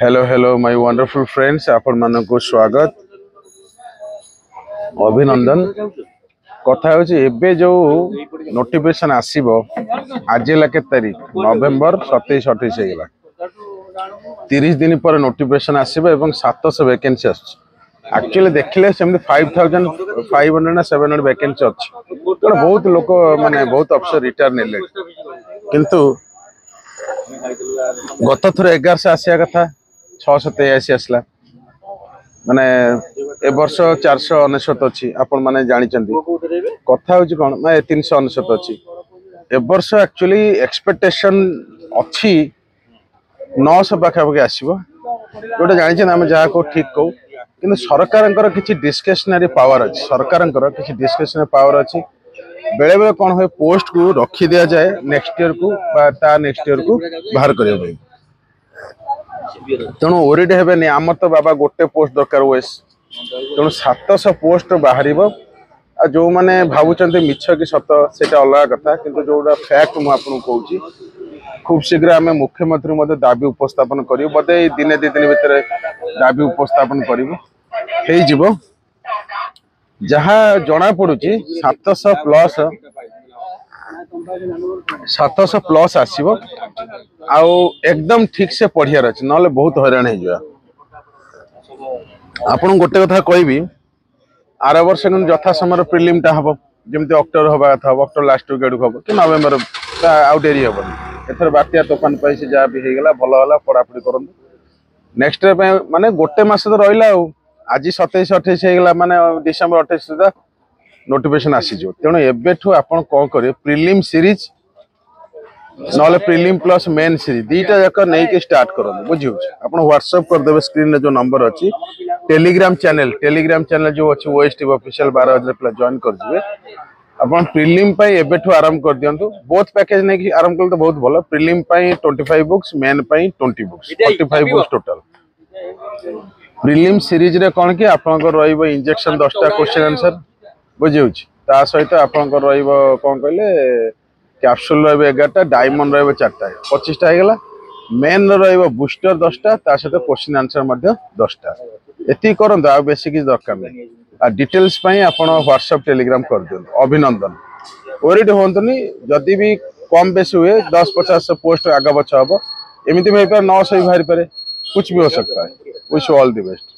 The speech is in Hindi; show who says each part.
Speaker 1: Hello hello my wonderful friends आपण मानको स्वागत अभिनंदन कथा होची एबे जो नोटिफिकेशन आसीबो आज ला के तारीख नवेम्बर 27 28 हेगला 30 दिन पर नोटिफिकेशन आसीबो एवं 700 वैकेंसी आछ एक्चुअली देखले सेम 5500 ना 700 वैकेंसी अछि तो बहुत लोक माने बहुत अफसर रिटायर नेले किंतु गत थर 1100 आसिया कथा 683 आसला माने ए वर्ष 499 अछि आपण माने जानि चंदी कथा होची कोन माने 399 अछि ए वर्ष एक्चुअली एक्सपेक्टेशन अछि 900 पाखा पाखे आसीबो गोटे जानि छन हम जा को ठीक को किंतु सरकारनकर किछि डिस्क्रिशनरी पावर अछि सरकारनकर किछि डिस्क्रिशनरी पावर अछि बेले बेले कोन होय पोस्ट को रखी दिया जाए नेक्स्ट ईयर को बा ता नेक्स्ट ईयर को बाहर करियो भाई तेणु ओरिड हेबेनी आम तो बाबा गोटे पोस्ट दरकार ओएस तेणु 700 पोस्ट बाहर आ जो मैंने भावुं मिछ कि सत से अलग कथा किंतु जोटा फैक्ट मुझे आपको कहूँ खूब शीघ्र आम मुख्यमंत्री दाबी उपस्थापन कर बोधे दिने दी दिन भितर दाबी उपस्थापन कर जहाँ जना पड़ू 700 प्लस आसीबो आउ एकदम ठीक से पढ़ियार अछि नले बहुत हैरान हे जा आपन गोटे कथा कहबी आर वर्ष यथा समय प्रिलिम टा हबो जेमते अक्टोबर हबा था अक्टोबर लास्ट वीक हबो कि नवेम्बर आउ डेरी हबो एथर बात्या तूफान पैसे जा भी हे गेला भलो होला पढ़ापढ़ी करन नेक्स्ट माने गोटे मास तो रहिला आज 27 28 हे गेला माने डिसेंबर 28 सुधा नोटिफिकेशन आसी जो तेणु एबेठू आपण कौन करिए प्रिलिम सीरीज नॉले प्रिलिम प्लस मेन सीरीज दीटा जाक नहीं के स्टार्ट करन बुझियो आपण व्हाट्सएप कर देबे स्क्रीन रे जो नंबर अछि टेलीग्राम चैनल जो अछि ओएसटी ऑफिशियल 12000 प्लस जॉइन कर दिबे आपण प्रिलिम पई एबेठू आरंभ कर दियंतु बोथ पैकेज नहीं कि आरंभ कल तो बहुत भलो प्रिलिम पई 25 बुक्स मेन पई 20 books 45 books total prelim series रे कोन कि आपण को रहइबो इंजेक्शन 10टा क्वेश्चन आंसर बुझियो ता सहित आपण को रहइबो कोन कहले कैप्सूल रहइबो 11टा डायमंड रहइबो 4टा 25टा हे गेला मेन रहइबो बूस्टर 10टा ता सहित क्वेश्चन आंसर मध्ये 10टा एती करन आ बेसी किछ दरकार नै आ डिटेल्स पई आपण व्हाट्सएप टेलीग्राम कर दियो अभिनंदन ओरिड होंतनी जदी भी कम बेसी हुए 10 50 पोस्ट आगा बचा हबो एमिति भई पर 900 भी बाहर पारे कुछ भी हो सकता है विश ऑल द बेस्ट।